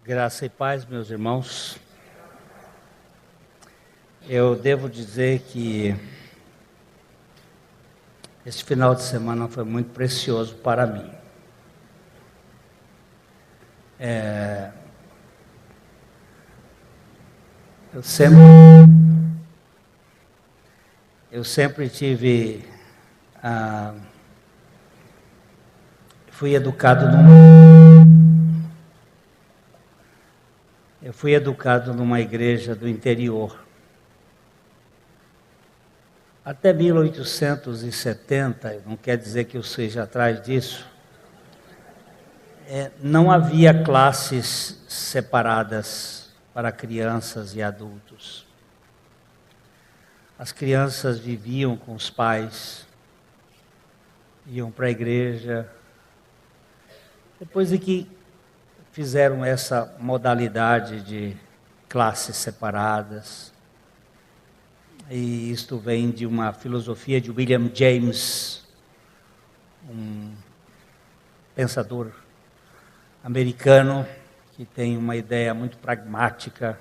Graça e paz, meus irmãos. Eu devo dizer que esse final de semana foi muito precioso para mim. Eu sempre tive, fui educado numa igreja do interior. Até 1870, não quer dizer que eu seja atrás disso, não havia classes separadas para crianças e adultos. As crianças viviam com os pais, iam para a igreja. Depois de que fizeram essa modalidade de classes separadas, e isto vem de uma filosofia de William James, um pensador americano que tem uma ideia muito pragmática,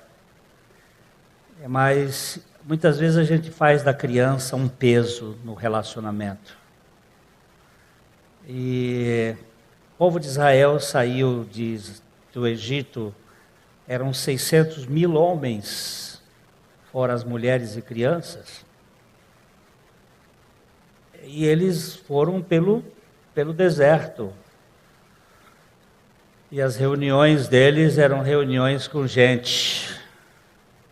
mas muitas vezes a gente faz da criança um peso no relacionamento. E o povo de Israel saiu do Egito, eram 600 mil homens, fora as mulheres e crianças, e eles foram pelo deserto. E as reuniões deles eram reuniões com gente,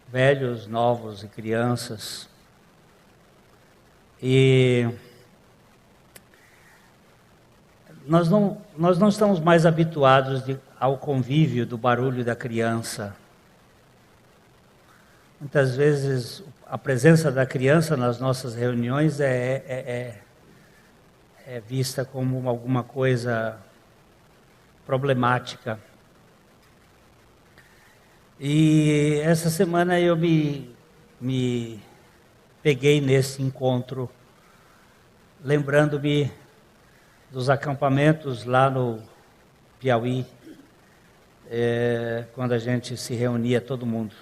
velhos, novos e crianças. E nós não estamos mais habituados ao convívio do barulho da criança. Muitas vezes a presença da criança nas nossas reuniões é vista como alguma coisa problemática. E essa semana eu me peguei nesse encontro, lembrando-me dos acampamentos lá no Piauí, quando a gente se reunia, todo mundo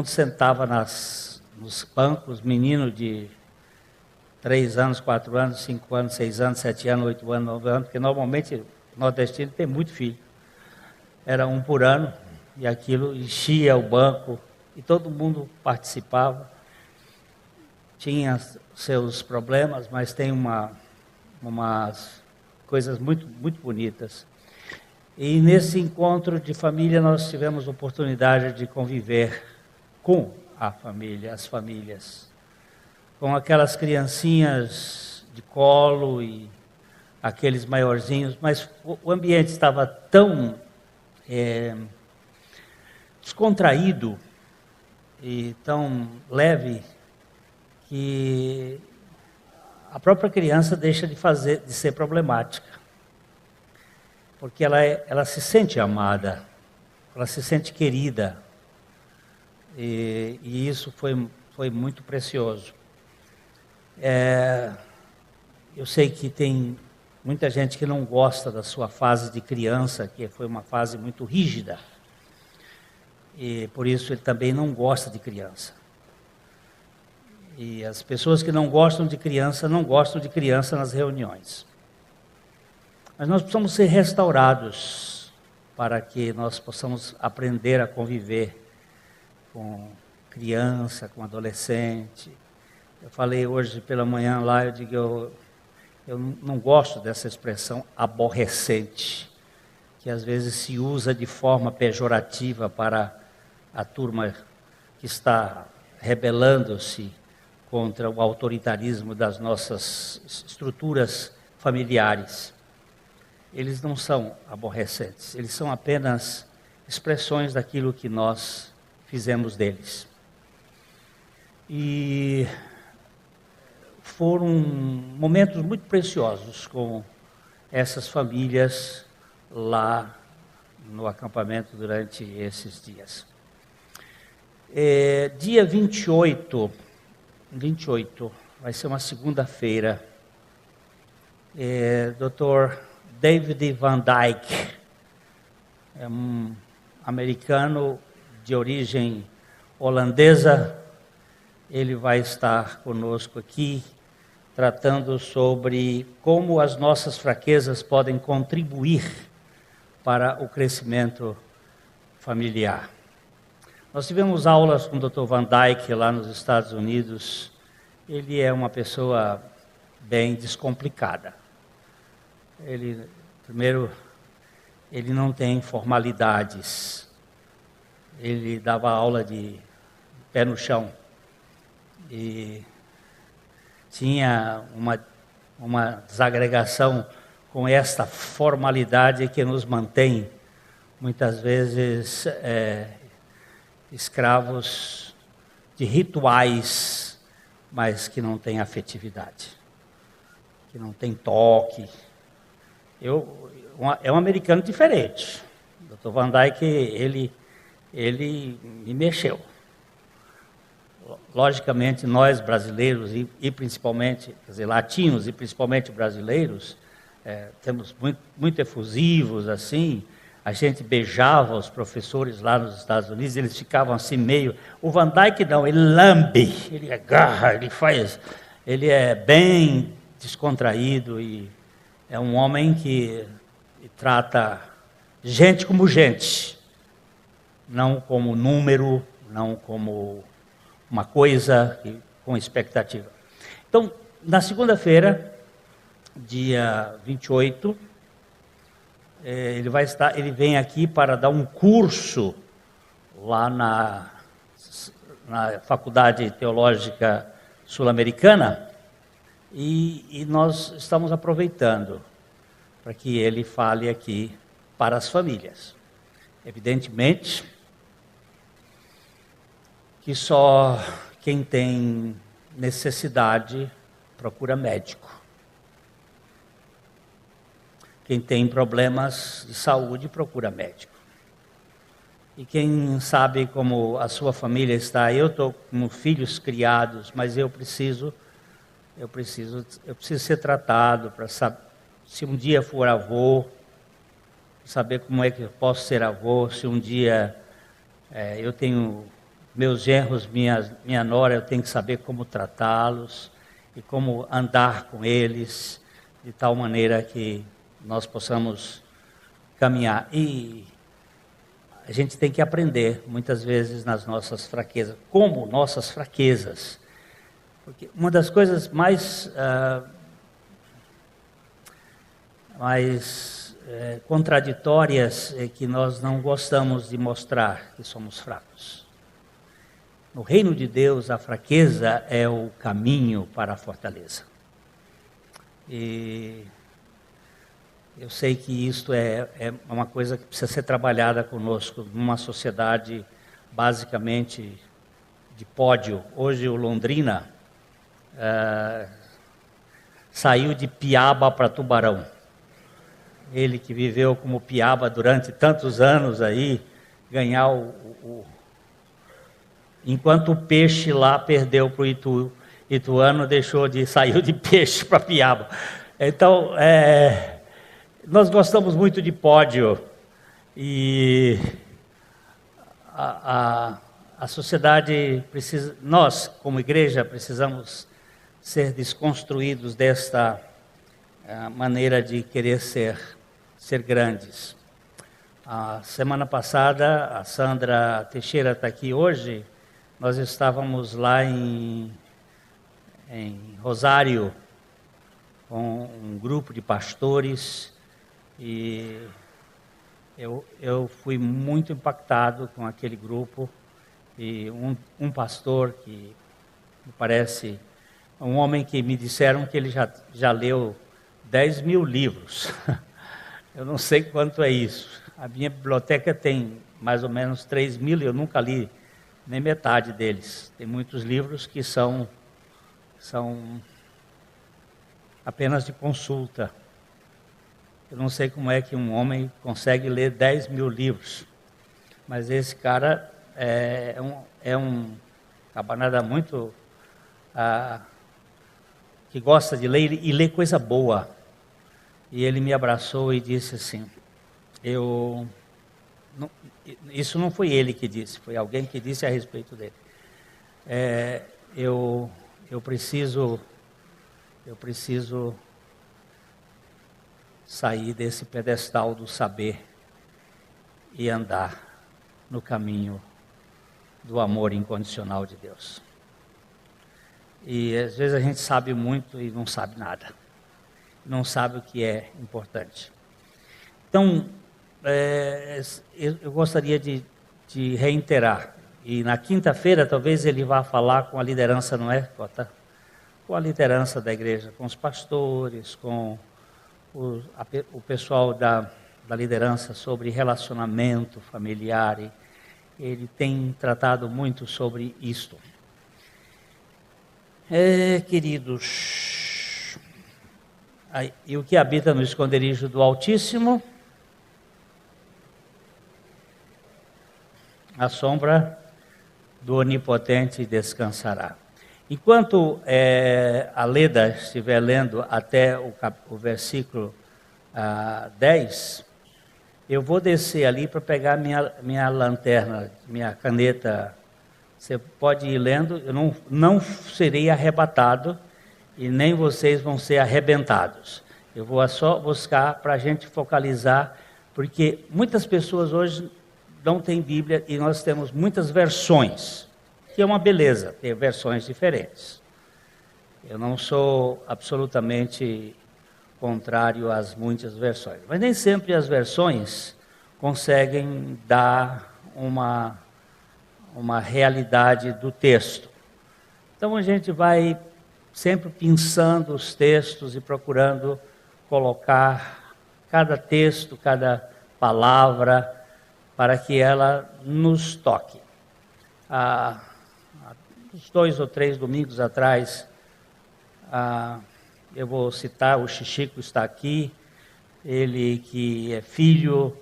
sentava nos bancos, menino de 3 anos, 4 anos, 5 anos, 6 anos, 7 anos, 8 anos, 9 anos, porque normalmente o nordestino tem muito filho. Era um por ano, e aquilo enchia o banco, e todo mundo participava. Tinha seus problemas, mas tem umas coisas muito, muito bonitas. E nesse encontro de família nós tivemos oportunidade de conviver com a família, as famílias, com aquelas criancinhas de colo e aqueles maiorzinhos, mas o ambiente estava tão descontraído e tão leve que a própria criança deixa de ser problemática, porque ela se sente amada, ela se sente querida, e isso foi muito precioso. Eu sei que tem muita gente que não gosta da sua fase de criança, que foi uma fase muito rígida, e por isso ele também não gosta de criança. E as pessoas que não gostam de criança nas reuniões. Mas nós precisamos ser restaurados para que nós possamos aprender a conviver com criança, com adolescente. Eu falei hoje pela manhã lá, eu digo, eu não gosto dessa expressão aborrecente, que às vezes se usa de forma pejorativa para a turma que está rebelando-se contra o autoritarismo das nossas estruturas familiares. Eles não são aborrecentes, eles são apenas expressões daquilo que nós fizemos deles. E foram momentos muito preciosos com essas famílias lá no acampamento durante esses dias. Dia 28, vai ser uma segunda-feira, Dr. David Van Dyke, é um americano de origem holandesa. Ele vai estar conosco aqui, tratando sobre como as nossas fraquezas podem contribuir para o crescimento familiar. Nós tivemos aulas com o Dr. Van Dyke lá nos Estados Unidos. Ele é uma pessoa bem descomplicada. Primeiro, ele não tem formalidades. Ele dava aula de pé no chão. E tinha uma desagregação com esta formalidade que nos mantém, muitas vezes, escravos de rituais, mas que não têm afetividade, que não tem toque. É um americano diferente. O Dr. Van Dyke, ele me mexeu. Logicamente, nós brasileiros e principalmente, quer dizer, latinos e principalmente brasileiros, temos muito efusivos, assim. A gente beijava os professores lá nos Estados Unidos, eles ficavam assim meio... O Van Dyke não, ele lambe, ele agarra, ele é bem descontraído e é um homem que trata gente como gente, não como número, não como uma coisa com expectativa. Então, na segunda-feira, dia 28, ele vem aqui para dar um curso lá na Faculdade Teológica Sul-Americana, e nós estamos aproveitando para que ele fale aqui para as famílias. Evidentemente que só quem tem necessidade procura médico. Quem tem problemas de saúde procura médico. E quem sabe como a sua família está, eu estou com filhos criados, mas eu preciso ser tratado para saber, se um dia for avô, saber como é que eu posso ser avô, se um dia eu tenho meus genros, minha nora, eu tenho que saber como tratá-los e como andar com eles, de tal maneira que nós possamos caminhar. E a gente tem que aprender, muitas vezes, nas nossas fraquezas, como nossas fraquezas. Porque uma das coisas mais contraditórias é que nós não gostamos de mostrar que somos fracos. No reino de Deus, a fraqueza é o caminho para a fortaleza. E eu sei que isto é uma coisa que precisa ser trabalhada conosco, numa sociedade basicamente de pódio. Hoje o Londrina saiu de Piaba para Tubarão. Ele que viveu como Piaba durante tantos anos aí, ganhar enquanto o peixe lá perdeu para o Ituano, saiu de peixe para Piaba. Então, nós gostamos muito de pódio e a sociedade precisa, nós como igreja precisamos ser desconstruídos desta maneira de querer ser grandes. A semana passada, a Sandra Teixeira está aqui hoje, nós estávamos lá em Rosário com um grupo de pastores e eu fui muito impactado com aquele grupo e um pastor que me parece um homem que me disseram que ele já leu 10.000 livros. Eu não sei quanto é isso. A minha biblioteca tem mais ou menos 3.000, eu nunca li nem metade deles. Tem muitos livros que são apenas de consulta. Eu não sei como é que um homem consegue ler 10.000 livros. Mas esse cara é um camarada muito que gosta de ler e ler coisa boa. E ele me abraçou e disse assim, eu isso não foi ele que disse, foi alguém que disse a respeito dele. Eu preciso sair desse pedestal do saber e andar no caminho do amor incondicional de Deus. E às vezes a gente sabe muito e não sabe nada, não sabe o que é importante. Então, eu gostaria de reiterar, e na quinta-feira talvez ele vá falar com a liderança, não é, Cota? Com a liderança da igreja, com os pastores, com o pessoal da liderança sobre relacionamento familiar. Ele tem tratado muito sobre isto. Queridos, e o que habita no esconderijo do Altíssimo, a sombra do Onipotente descansará. Enquanto a Leda estiver lendo até o versículo 10, eu vou descer ali para pegar minha lanterna, minha caneta. Você pode ir lendo, eu não serei arrebatado e nem vocês vão ser arrebentados. Eu vou só buscar para a gente focalizar, porque muitas pessoas hoje não têm Bíblia e nós temos muitas versões, que é uma beleza, ter versões diferentes. Eu não sou absolutamente contrário às muitas versões, mas nem sempre as versões conseguem dar uma realidade do texto. Então a gente vai sempre pensando os textos e procurando colocar cada texto, cada palavra, para que ela nos toque. Uns 2 ou 3 domingos atrás, eu vou citar, o Chichico está aqui, ele que é filho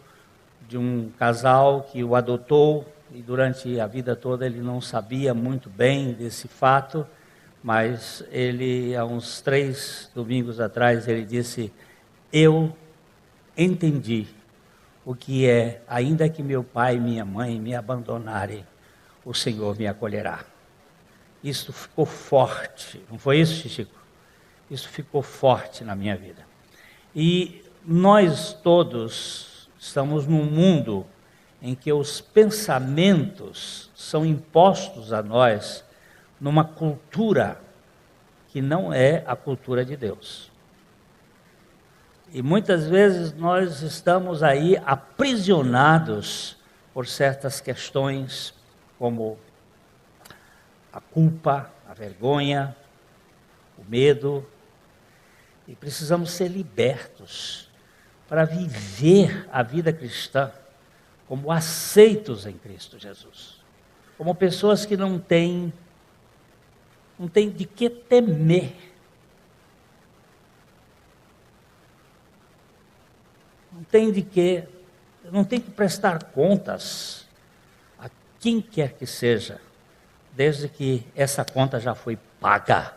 de um casal que o adotou, e durante a vida toda ele não sabia muito bem desse fato, mas ele, há uns 3 domingos atrás, ele disse: eu entendi o que é, ainda que meu pai e minha mãe me abandonarem, o Senhor me acolherá. Isso ficou forte, não foi isso, Chichico? Isso ficou forte na minha vida. E nós todos estamos num mundo em que os pensamentos são impostos a nós numa cultura que não é a cultura de Deus. E muitas vezes nós estamos aí aprisionados por certas questões, como a culpa, a vergonha, o medo, e precisamos ser libertos para viver a vida cristã como aceitos em Cristo Jesus, como pessoas que não têm de que temer. Não tem que prestar contas a quem quer que seja, desde que essa conta já foi paga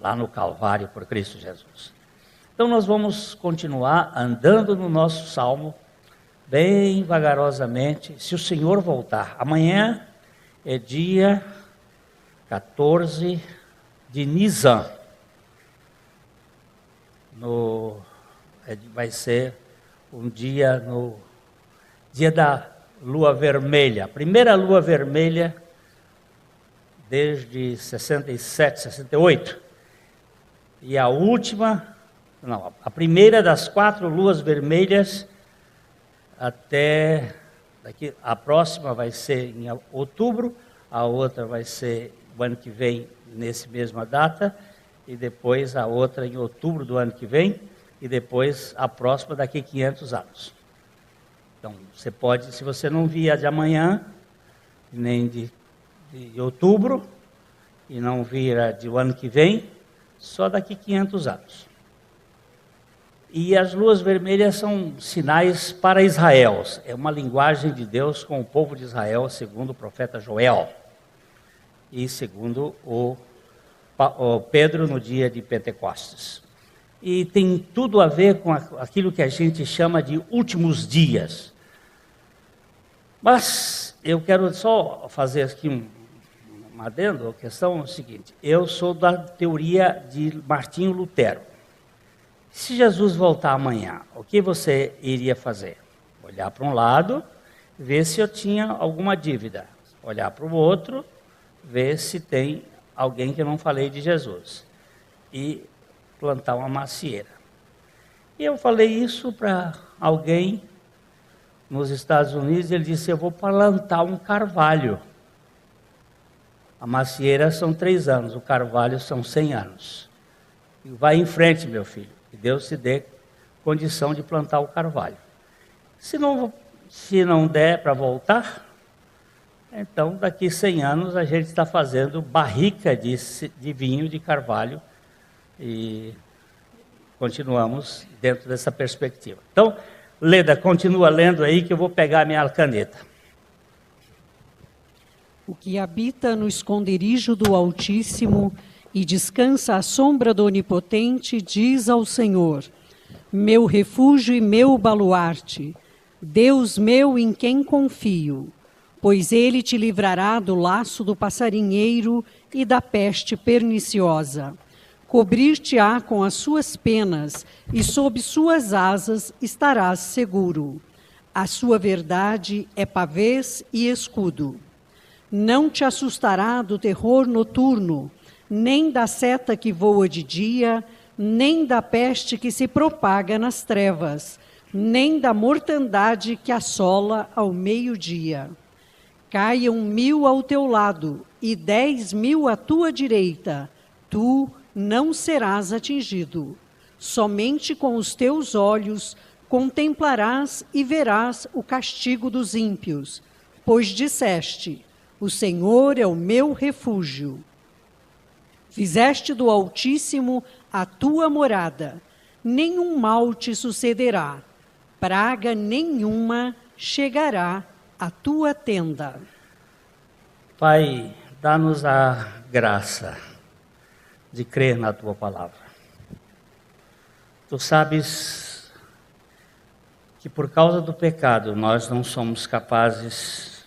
lá no Calvário por Cristo Jesus. Então nós vamos continuar andando no nosso salmo, bem vagarosamente, se o Senhor voltar. Amanhã é dia 14 de Nisan. Vai ser um dia da lua vermelha, a primeira lua vermelha desde 67, 68, e a primeira das 4 luas vermelhas até a próxima vai ser em outubro, a outra vai ser o ano que vem nessa mesma data, e depois a outra em outubro do ano que vem, e depois a próxima daqui a 500 anos. Então, você pode, se você não via de amanhã, nem de outubro, e não vira de o ano que vem, só daqui a 500 anos. E as luas vermelhas são sinais para Israel, é uma linguagem de Deus com o povo de Israel, segundo o profeta Joel, e segundo o Pedro no dia de Pentecostes. E tem tudo a ver com aquilo que a gente chama de últimos dias. Mas eu quero só fazer aqui um adendo. A questão é o seguinte: eu sou da teoria de Martinho Lutero. Se Jesus voltar amanhã, o que você iria fazer? Olhar para um lado, ver se eu tinha alguma dívida. Olhar para o outro, ver se tem alguém que eu não falei de Jesus. E plantar uma macieira. E eu falei isso para alguém nos Estados Unidos. Ele disse: eu vou plantar um carvalho. A macieira são 3 anos, o carvalho são 100 anos. E vai em frente, meu filho, que Deus te dê condição de plantar o carvalho. Se não der para voltar, então daqui 100 anos a gente está fazendo barrica de vinho de carvalho e continuamos dentro dessa perspectiva. Então, Leda, continua lendo aí que eu vou pegar a minha caneta. O que habita no esconderijo do Altíssimo e descansa à sombra do Onipotente, diz ao Senhor: meu refúgio e meu baluarte, Deus meu em quem confio, pois ele te livrará do laço do passarinheiro e da peste perniciosa. Cobrir-te-á com as suas penas, e sob suas asas estarás seguro. A sua verdade é pavês e escudo. Não te assustará do terror noturno, nem da seta que voa de dia, nem da peste que se propaga nas trevas, nem da mortandade que assola ao meio-dia. Caiam 1000 ao teu lado e 10.000 à tua direita, tu não serás atingido. Somente com os teus olhos contemplarás e verás o castigo dos ímpios, pois disseste: o Senhor é o meu refúgio. Fizeste do Altíssimo a tua morada, nenhum mal te sucederá, praga nenhuma chegará à tua tenda. Pai, dá-nos a graça de crer na tua palavra. Tu sabes que por causa do pecado nós não somos capazes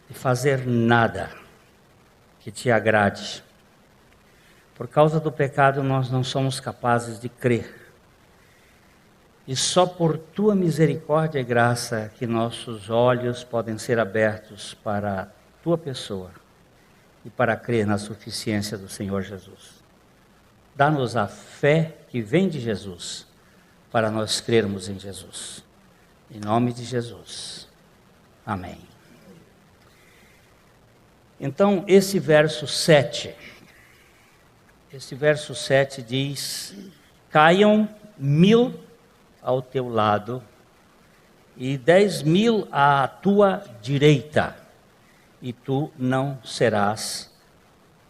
de fazer nada que te agrade. Por causa do pecado nós não somos capazes de crer. E só por tua misericórdia e graça que nossos olhos podem ser abertos para a tua pessoa e para crer na suficiência do Senhor Jesus. Dá-nos a fé que vem de Jesus para nós crermos em Jesus. Em nome de Jesus. Amém. Então, esse verso 7 diz: caiam 1000 ao teu lado e 10.000 à tua direita, e tu não serás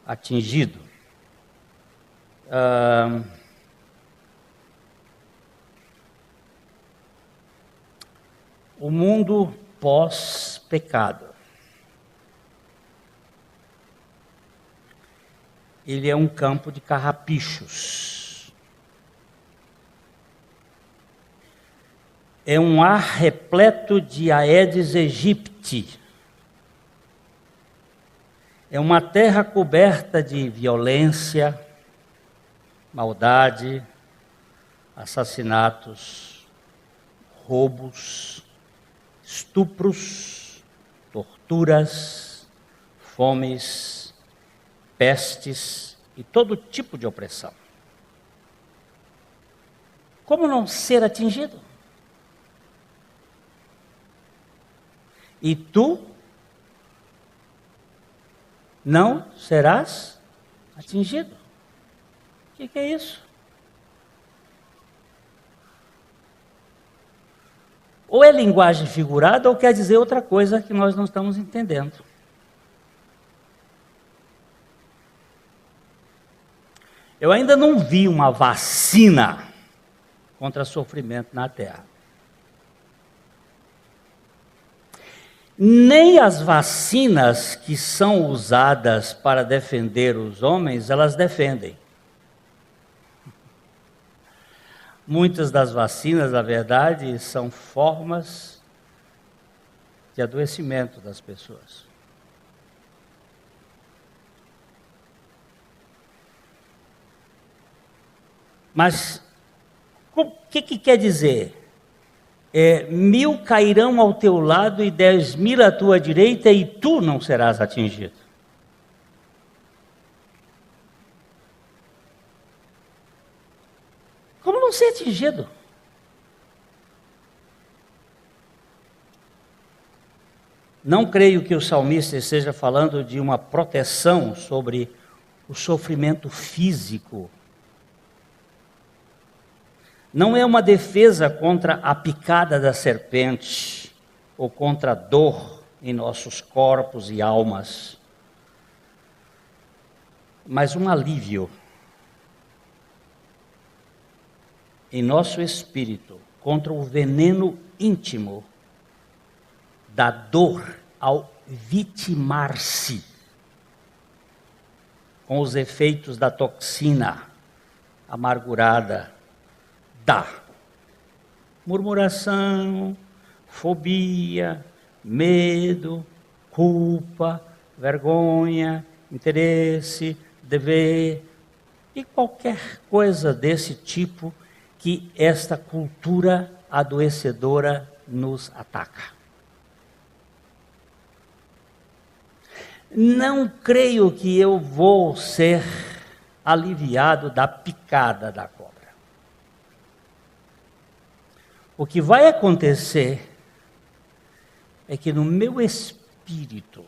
atingido. O mundo pós-pecado, ele é um campo de carrapichos. É um ar repleto de Aedes aegypti. É uma terra coberta de violência, maldade, assassinatos, roubos, estupros, torturas, fomes, pestes e todo tipo de opressão. Como não ser atingido? E tu não serás atingido. O que é isso? Ou é linguagem figurada ou quer dizer outra coisa que nós não estamos entendendo. Eu ainda não vi uma vacina contra sofrimento na Terra. Nem as vacinas que são usadas para defender os homens, elas defendem. Muitas das vacinas, na verdade, são formas de adoecimento das pessoas. Mas o que quer dizer? 1000 cairão ao teu lado e 10.000 à tua direita e tu não serás atingido. Como não ser atingido? Não creio que o salmista esteja falando de uma proteção sobre o sofrimento físico. Não é uma defesa contra a picada da serpente ou contra a dor em nossos corpos e almas, mas um alívio em nosso espírito contra o veneno íntimo da dor ao vitimar-se com os efeitos da toxina amargurada da murmuração, fobia, medo, culpa, vergonha, interesse, dever e qualquer coisa desse tipo que esta cultura adoecedora nos ataca. Não creio que eu vou ser aliviado da picada da cobra. O que vai acontecer é que no meu espírito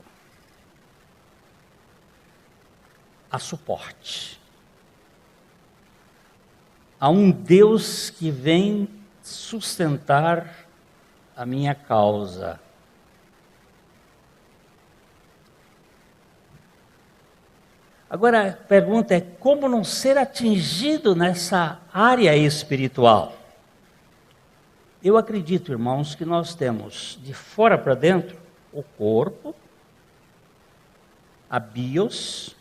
há suporte. Há um Deus que vem sustentar a minha causa. Agora a pergunta é como não ser atingido nessa área espiritual? Eu acredito, irmãos, que nós temos de fora para dentro o corpo, a bios,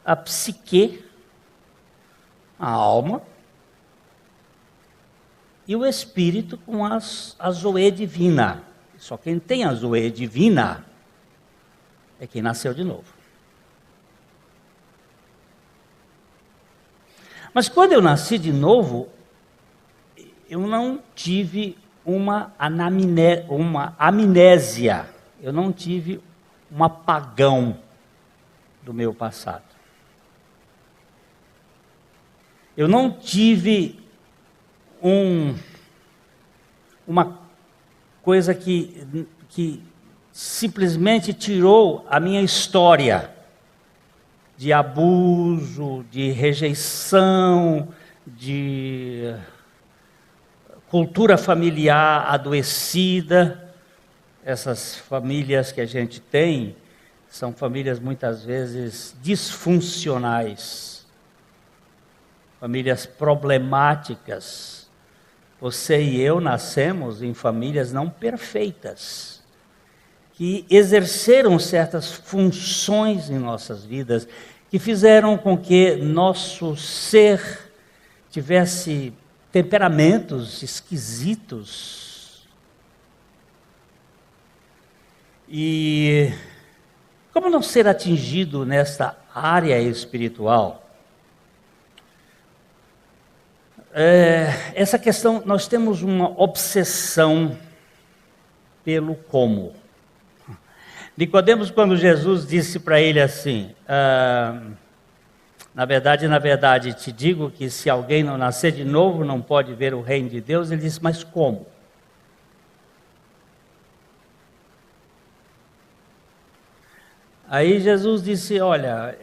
a psique, a alma e o espírito com a zoe divina. Só quem tem a zoe divina é quem nasceu de novo. Mas quando eu nasci de novo, eu não tive uma amnésia, eu não tive um apagão do meu passado. Eu não tive uma coisa que simplesmente tirou a minha história de abuso, de rejeição, de cultura familiar adoecida. Essas famílias que a gente tem são famílias muitas vezes disfuncionais, famílias problemáticas. Você e eu nascemos em famílias não perfeitas, que exerceram certas funções em nossas vidas, que fizeram com que nosso ser tivesse temperamentos esquisitos. E como não ser atingido nesta área espiritual? Essa questão, nós temos uma obsessão pelo como. Nicodemos, quando Jesus disse para ele assim, na verdade, te digo que se alguém não nascer de novo, não pode ver o reino de Deus, ele disse, mas como? Aí Jesus disse, olha,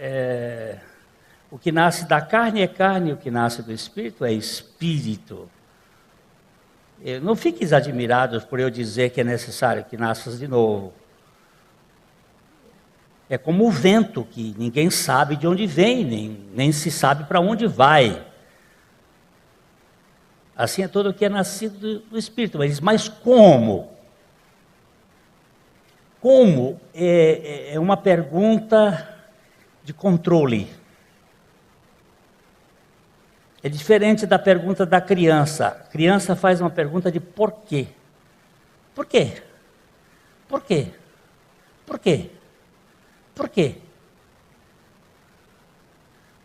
o que nasce da carne é carne, o que nasce do espírito é espírito. Não fiquem admirados por eu dizer que é necessário que nasças de novo. É como o vento, que ninguém sabe de onde vem, nem se sabe para onde vai. Assim é todo o que é nascido do Espírito. Mas como? Como é uma pergunta de controle. É diferente da pergunta da criança. A criança faz uma pergunta de porquê. Por quê? Por quê? Por quê? Por quê?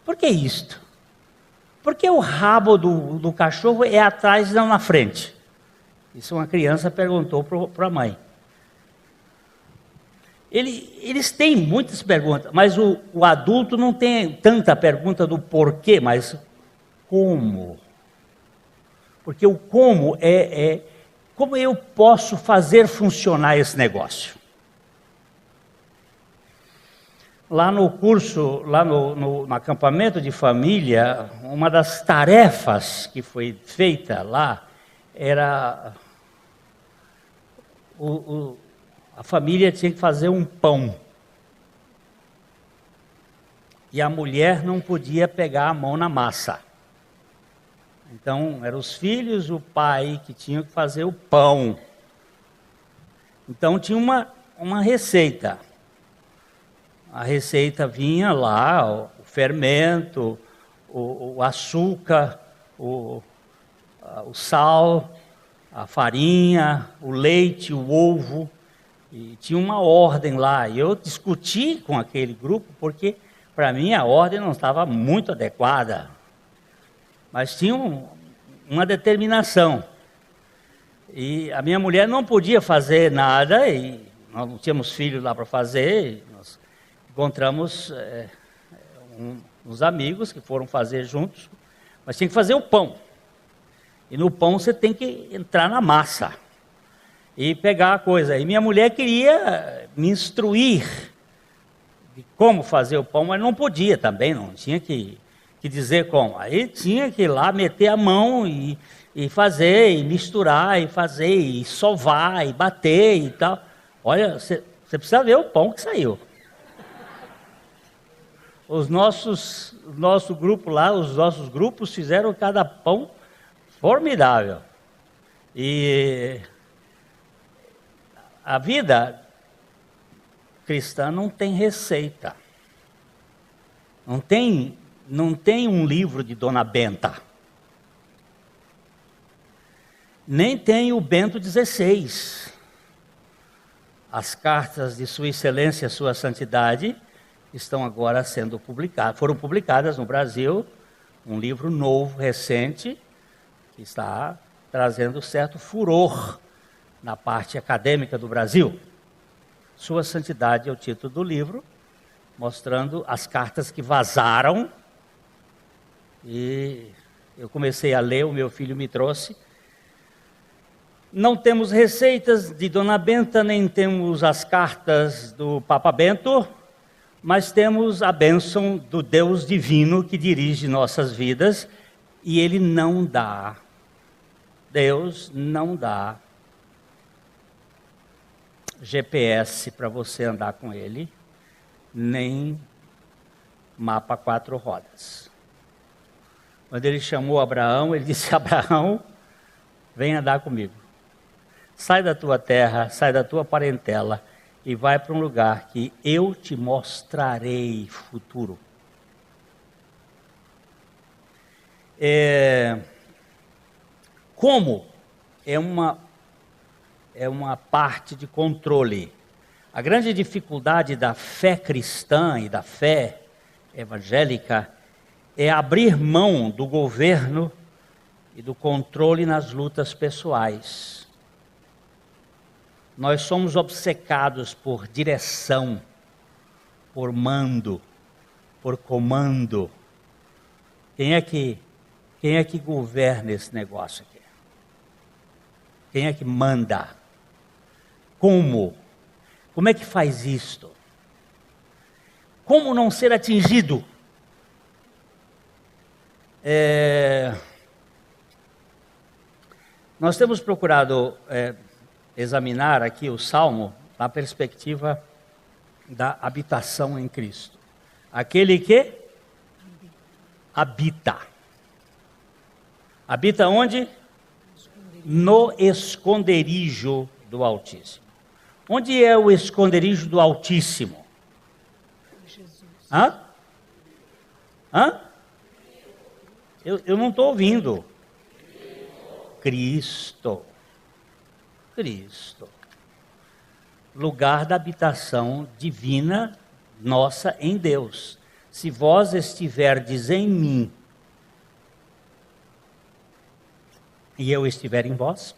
Por que isto? Porque o rabo do cachorro é atrás e não na frente. Isso uma criança perguntou para a mãe. Eles têm muitas perguntas, mas o adulto não tem tanta pergunta do porquê, mas como. Porque o como como eu posso fazer funcionar esse negócio. Lá no curso, lá no acampamento de família, uma das tarefas que foi feita lá era a família tinha que fazer um pão. E a mulher não podia pegar a mão na massa. Então, eram os filhos, o pai que tinham que fazer o pão. Então, tinha uma receita. A receita vinha lá, o fermento, o açúcar, o sal, a farinha, o leite, o ovo. E tinha uma ordem lá. E eu discuti com aquele grupo, porque para mim a ordem não estava muito adequada. Mas tinha uma determinação. E a minha mulher não podia fazer nada, e nós não tínhamos filhos lá para fazer. Nós encontramos uns amigos que foram fazer juntos, mas tinha que fazer o pão. E no pão você tem que entrar na massa e pegar a coisa. E minha mulher queria me instruir de como fazer o pão, mas não podia também, não tinha que dizer como. Aí tinha que ir lá meter a mão e fazer, e misturar, e fazer, e sovar, e bater e tal. Olha, você precisa ver o pão que saiu. Nosso grupo lá, os nossos grupos fizeram cada pão formidável. E a vida cristã não tem receita. Não tem um livro de Dona Benta. Nem tem o Bento XVI. As cartas de Sua Excelência, Sua Santidade, estão agora sendo publicadas. Foram publicadas no Brasil, um livro novo, recente, que está trazendo certo furor na parte acadêmica do Brasil. Sua Santidade é o título do livro, mostrando as cartas que vazaram. E eu comecei a ler, o meu filho me trouxe. Não temos receitas de Dona Benta, nem temos as cartas do Papa Bento, mas temos a bênção do Deus divino que dirige nossas vidas, e Ele não dá. Deus não dá GPS para você andar com Ele, nem mapa 4 rodas. Quando Ele chamou Abraão, Ele disse: Abraão, vem andar comigo. Sai da tua terra, sai da tua parentela e vai para um lugar que eu te mostrarei futuro. Como é uma parte de controle. A grande dificuldade da fé cristã e da fé evangélica é abrir mão do governo e do controle nas lutas pessoais. Nós somos obcecados por direção, por mando, por comando. Quem é que governa esse negócio aqui? Quem é que manda? Como? Como é que faz isto? Como não ser atingido? Nós temos procurado examinar aqui o Salmo na perspectiva da habitação em Cristo. Aquele que habita. Habita onde? No esconderijo do Altíssimo. Onde é o esconderijo do Altíssimo? Hã? Eu não estou ouvindo. Cristo. lugar da habitação divina nossa em Deus. Se vós estiverdes em mim e eu estiver em vós,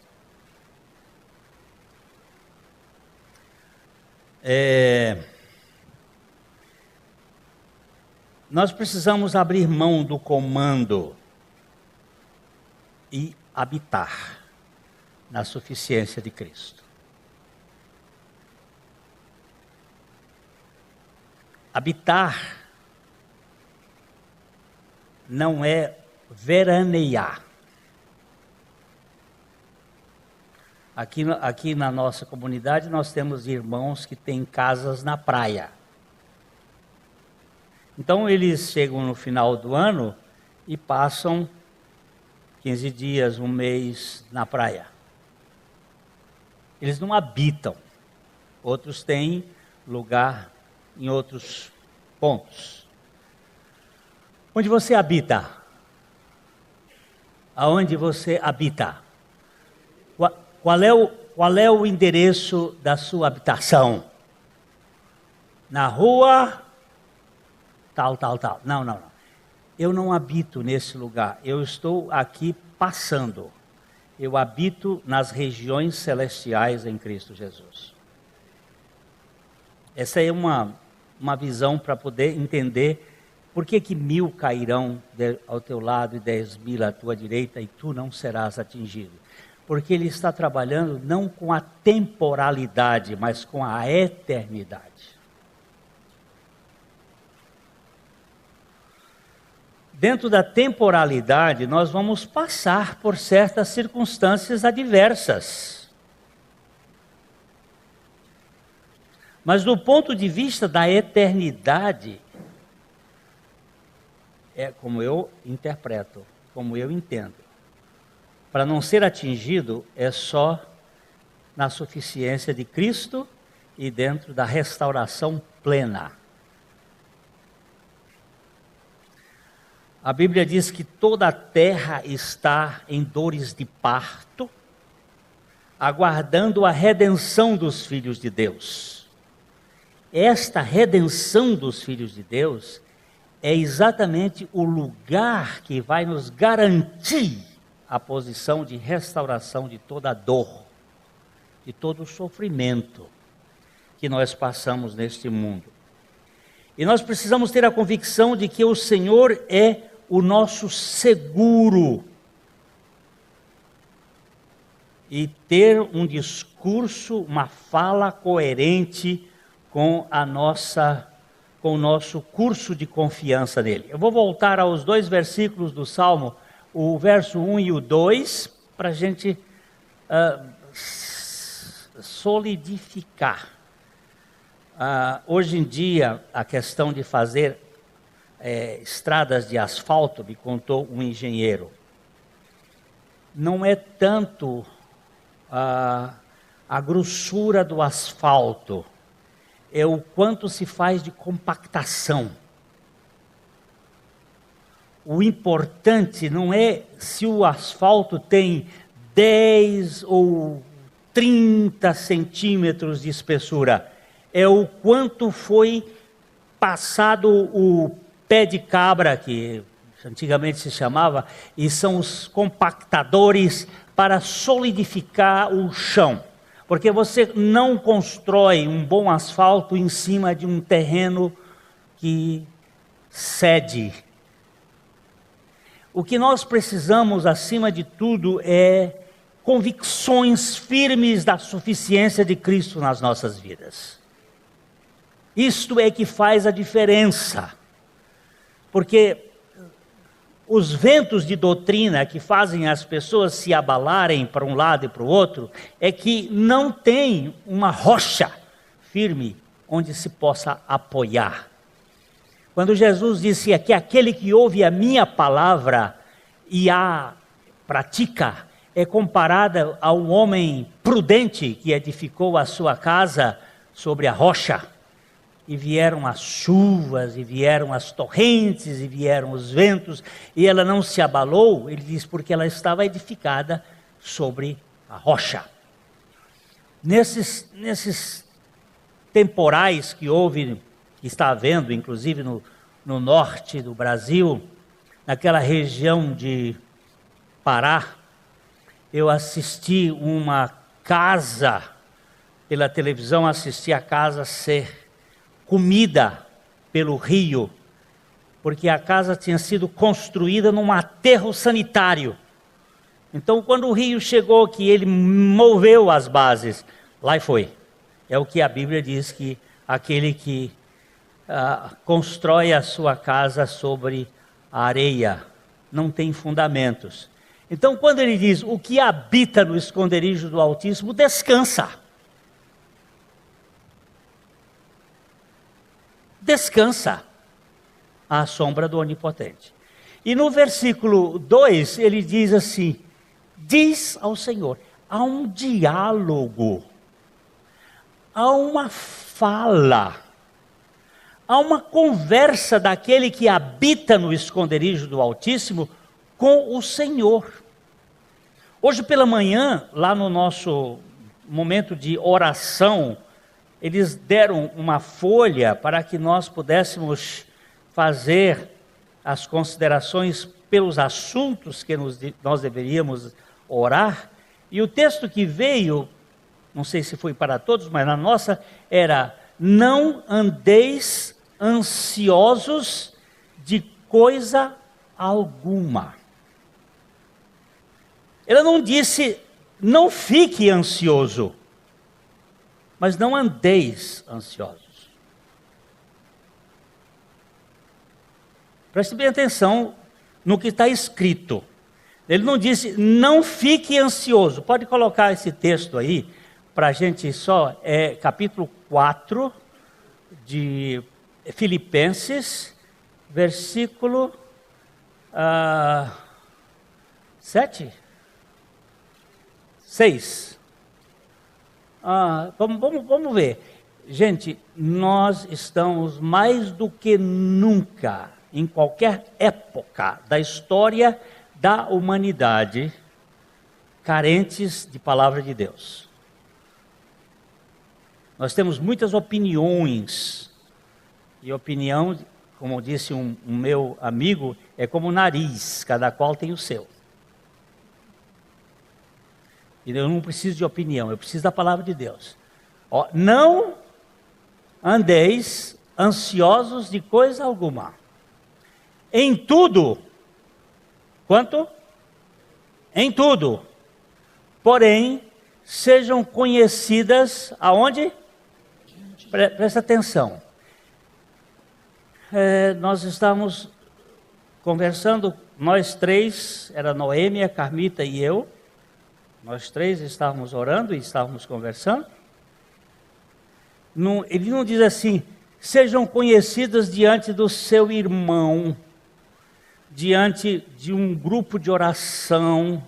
nós precisamos abrir mão do comando e habitar na suficiência de Cristo. Habitar não é veranear. Aqui na nossa comunidade nós temos irmãos que têm casas na praia. Então eles chegam no final do ano e passam 15 dias, um mês na praia. Eles não habitam. Outros têm lugar em outros pontos. Onde você habita? Aonde você habita? Qual é o endereço da sua habitação? Na rua, tal. Não. Eu não habito nesse lugar. Eu estou aqui passando. Eu habito nas regiões celestiais em Cristo Jesus. Essa é uma visão para poder entender por que 1.000 cairão ao teu lado e 10.000 à tua direita e tu não serás atingido. Porque ele está trabalhando não com a temporalidade, mas com a eternidade. Dentro da temporalidade, nós vamos passar por certas circunstâncias adversas. Mas do ponto de vista da eternidade, é como eu interpreto, como eu entendo. Para não ser atingido, é só na suficiência de Cristo e dentro da restauração plena. A Bíblia diz que toda a terra está em dores de parto, aguardando a redenção dos filhos de Deus. Esta redenção dos filhos de Deus é exatamente o lugar que vai nos garantir a posição de restauração de toda a dor, de todo o sofrimento que nós passamos neste mundo. E nós precisamos ter a convicção de que o Senhor é o nosso seguro. E ter um discurso, uma fala coerente com o nosso curso de confiança nele. Eu vou voltar aos 2 versículos do Salmo, o verso 1 e o 2, para a gente solidificar. Hoje em dia, a questão de fazer estradas de asfalto, me contou um engenheiro, não é tanto a grossura do asfalto, é o quanto se faz de compactação. O importante não é se o asfalto tem 10 ou 30 centímetros de espessura, é o quanto foi passado o pé de cabra, que antigamente se chamava, e são os compactadores para solidificar o chão. Porque você não constrói um bom asfalto em cima de um terreno que cede. O que nós precisamos, acima de tudo, é convicções firmes da suficiência de Cristo nas nossas vidas. Isto é que faz a diferença. Porque os ventos de doutrina que fazem as pessoas se abalarem para um lado e para o outro, é que não tem uma rocha firme onde se possa apoiar. Quando Jesus disse que aquele que ouve a minha palavra e a pratica, é comparada a um homem prudente que edificou a sua casa sobre a rocha. E vieram as chuvas, e vieram as torrentes, e vieram os ventos, e ela não se abalou, ele diz, porque ela estava edificada sobre a rocha. Nesses temporais que houve, que está havendo, inclusive no norte do Brasil, naquela região de Pará, eu assisti uma casa, pela televisão assisti a casa ser comida pelo rio, porque a casa tinha sido construída num aterro sanitário. Então, quando o rio chegou, que ele moveu as bases, lá foi. É o que a Bíblia diz, que aquele que constrói a sua casa sobre a areia não tem fundamentos. Então, quando ele diz, o que habita no esconderijo do Altíssimo, descansa. Descansa à sombra do Onipotente. E no versículo 2, ele diz assim, diz ao Senhor, há um diálogo, há uma fala, há uma conversa daquele que habita no esconderijo do Altíssimo com o Senhor. Hoje pela manhã, lá no nosso momento de oração, eles deram uma folha para que nós pudéssemos fazer as considerações pelos assuntos que nós deveríamos orar. E o texto que veio, não sei se foi para todos, mas na nossa, era: não andeis ansiosos de coisa alguma. Ele não disse, não fique ansioso, mas não andeis ansiosos. Preste bem atenção no que está escrito. Ele não disse, não fique ansioso. Pode colocar esse texto aí, para a gente só, capítulo 4 de Filipenses, versículo 6. Vamos ver. Gente, nós estamos mais do que nunca, em qualquer época da história da humanidade, carentes de palavra de Deus. Nós temos muitas opiniões, e opinião, como disse um meu amigo, é como o nariz, cada qual tem o seu. E eu não preciso de opinião, eu preciso da palavra de Deus. Não andeis ansiosos de coisa alguma. Em tudo, quanto? Em tudo. Porém, sejam conhecidas, aonde? Presta atenção. Nós estávamos conversando, nós três, era Noêmia, Carmita e eu. Nós três estávamos orando e estávamos conversando. Ele não diz assim, sejam conhecidas diante do seu irmão, diante de um grupo de oração,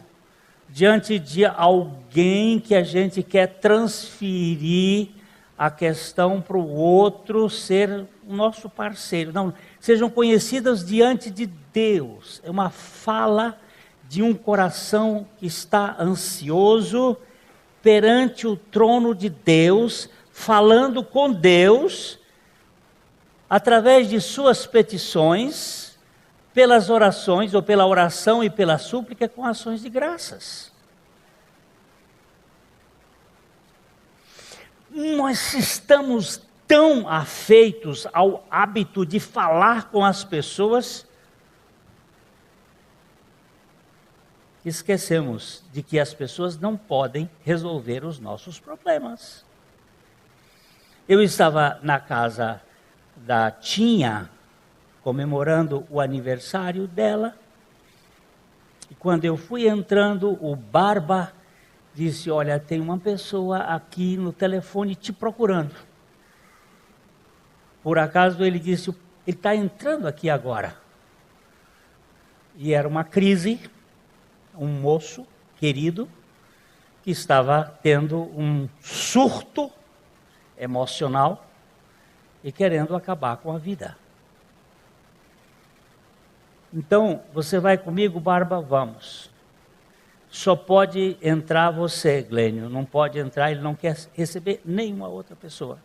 diante de alguém que a gente quer transferir a questão para o outro ser o nosso parceiro. Não, sejam conhecidas diante de Deus. É uma fala de um coração que está ansioso perante o trono de Deus, falando com Deus, através de suas petições, pelas orações, ou pela oração e pela súplica, com ações de graças. Nós estamos tão afeitos ao hábito de falar com as pessoas, que esquecemos de que as pessoas não podem resolver os nossos problemas. Eu estava na casa da Tinha, comemorando o aniversário dela, e quando eu fui entrando, o Barba disse, olha, tem uma pessoa aqui no telefone te procurando. Por acaso ele disse, ele está entrando aqui agora. E era uma crise, um moço querido, que estava tendo um surto emocional e querendo acabar com a vida. Então, você vai comigo, Barba? Vamos. Só pode entrar você, Glênio, não pode entrar, ele não quer receber nenhuma outra pessoa.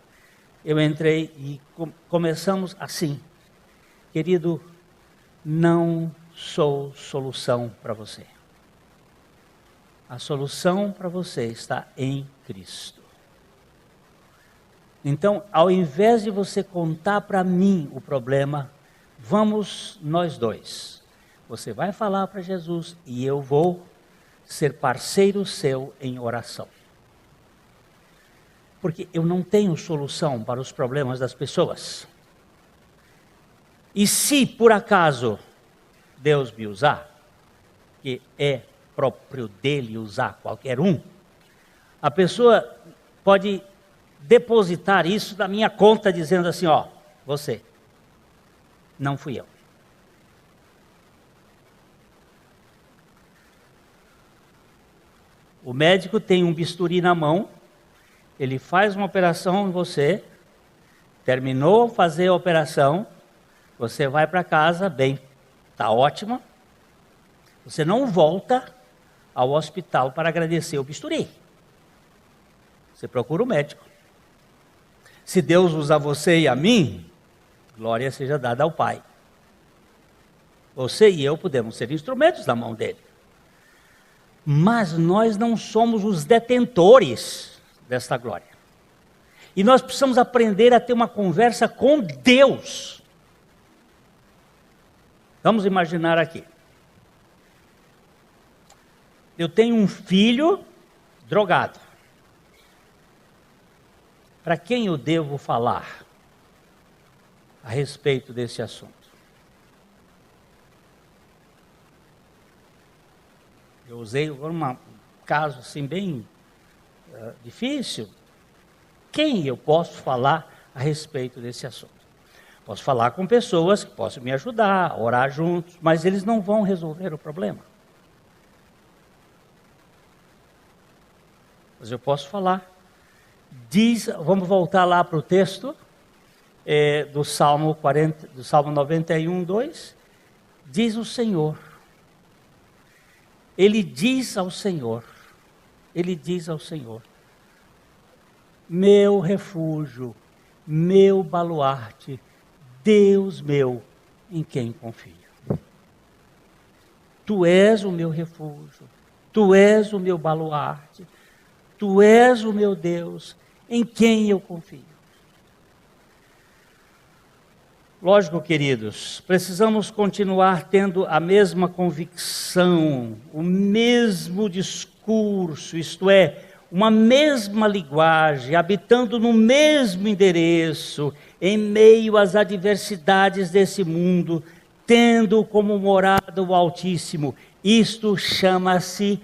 eu entrei e começamos assim: querido, não sou solução para você. A solução para você está em Cristo. Então, ao invés de você contar para mim o problema, vamos nós dois. Você vai falar para Jesus e eu vou ser parceiro seu em oração. Porque eu não tenho solução para os problemas das pessoas. E se por acaso Deus me usar, que é próprio dele usar qualquer um, a pessoa pode depositar isso na minha conta dizendo assim, ó, você, não fui eu. O médico tem um bisturi na mão, ele faz uma operação em você, terminou de fazer a operação, você vai para casa, bem, está ótima, você não volta ao hospital para agradecer o bisturi. Você procura o médico. Se Deus usar você e a mim, glória seja dada ao Pai. Você e eu podemos ser instrumentos na mão dele. Mas nós não somos os detentores desta glória. E nós precisamos aprender a ter uma conversa com Deus. Vamos imaginar aqui. Eu tenho um filho drogado. Para quem eu devo falar a respeito desse assunto? Eu usei um caso assim bem difícil. Quem eu posso falar a respeito desse assunto? Posso falar com pessoas que possam me ajudar, orar juntos, mas eles não vão resolver o problema. Mas eu posso falar. Vamos voltar lá para o texto do Salmo 91, 2. Diz o Senhor. Ele diz ao Senhor, meu refúgio, meu baluarte, Deus meu, em quem confio. Tu és o meu refúgio, tu és o meu baluarte, tu és o meu Deus, em quem eu confio. Lógico, queridos, precisamos continuar tendo a mesma convicção, o mesmo discurso, isto é, uma mesma linguagem, habitando no mesmo endereço, em meio às adversidades desse mundo, tendo como morada o Altíssimo. Isto chama-se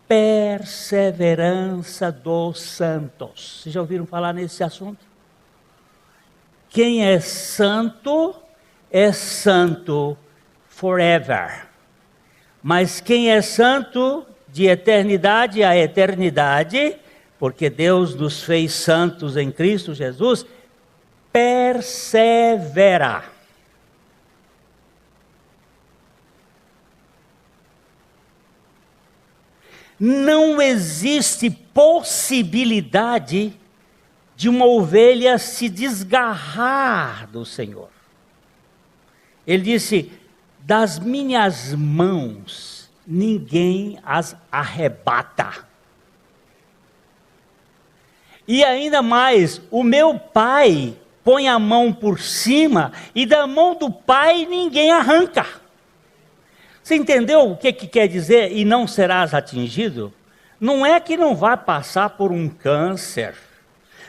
perseverança dos santos. Vocês já ouviram falar nesse assunto? Quem é santo forever. Mas quem é santo de eternidade a eternidade, porque Deus nos fez santos em Cristo Jesus, persevera. Não existe possibilidade de uma ovelha se desgarrar do Senhor. Ele disse, das minhas mãos ninguém as arrebata. E ainda mais, o meu Pai põe a mão por cima e da mão do Pai ninguém arranca. Você entendeu o que quer dizer e não serás atingido? Não é que não vai passar por um câncer,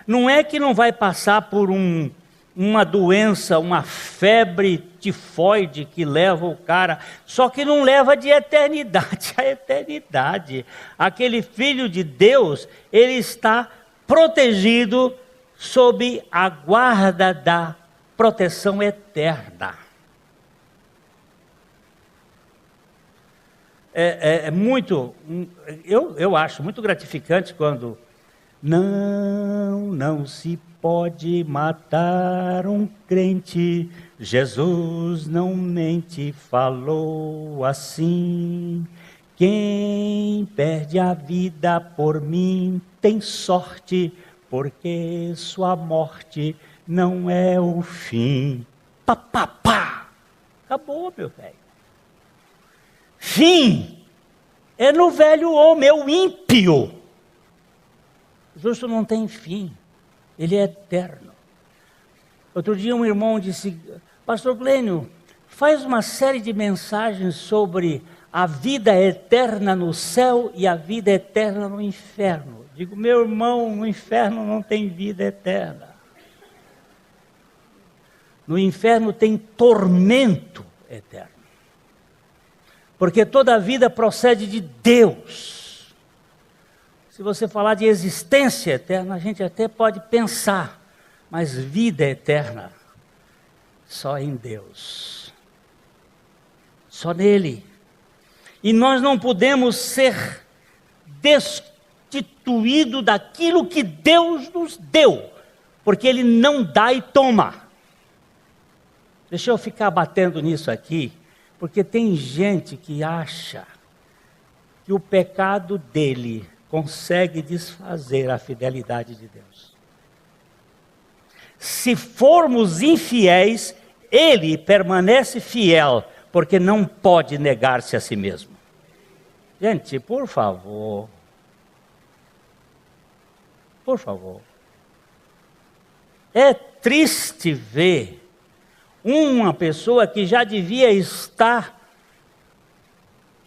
não é que não vai passar por uma doença, uma febre tifoide que leva o cara, só que não leva de eternidade a eternidade. Aquele filho de Deus, ele está protegido sob a guarda da proteção eterna. Eu acho muito gratificante quando não se pode matar um crente, Jesus não mente, falou assim, quem perde a vida por mim tem sorte, porque sua morte não é o fim. Pá, pá, pá. Acabou, meu velho. Fim é no velho homem, é o ímpio. O justo não tem fim, ele é eterno. Outro dia um irmão disse: Pastor Glênio, faz uma série de mensagens sobre a vida eterna no céu e a vida eterna no inferno. Digo, meu irmão, no inferno não tem vida eterna. No inferno tem tormento eterno. Porque toda a vida procede de Deus. Se você falar de existência eterna, a gente até pode pensar, mas vida eterna, só em Deus. Só nele. E nós não podemos ser destituídos daquilo que Deus nos deu, porque Ele não dá e toma. Deixa eu ficar batendo nisso aqui, porque tem gente que acha que o pecado dele consegue desfazer a fidelidade de Deus. Se formos infiéis, Ele permanece fiel, porque não pode negar-se a si mesmo. Gente, por favor. Por favor. É triste ver uma pessoa que já devia estar,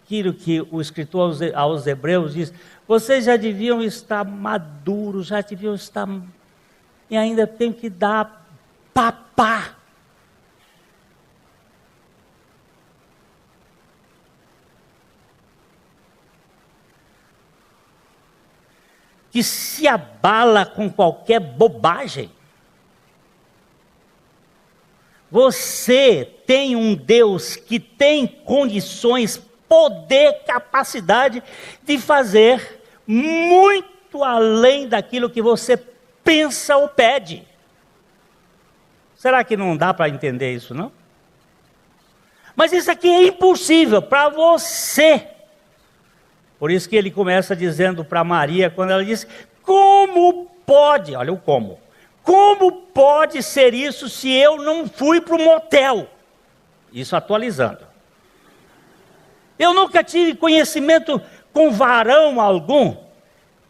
aquilo que o escritor aos Hebreus diz, vocês já deviam estar maduros, já deviam estar, e ainda tem que dar papá. Que se abala com qualquer bobagem. Você tem um Deus que tem condições, poder, capacidade de fazer muito além daquilo que você pensa ou pede. Será que não dá para entender isso, não? Mas isso aqui é impossível para você. Por isso que ele começa dizendo para Maria, quando ela diz, como pode, olha o como pode ser isso se eu não fui para o motel? Isso atualizando. Eu nunca tive conhecimento com varão algum.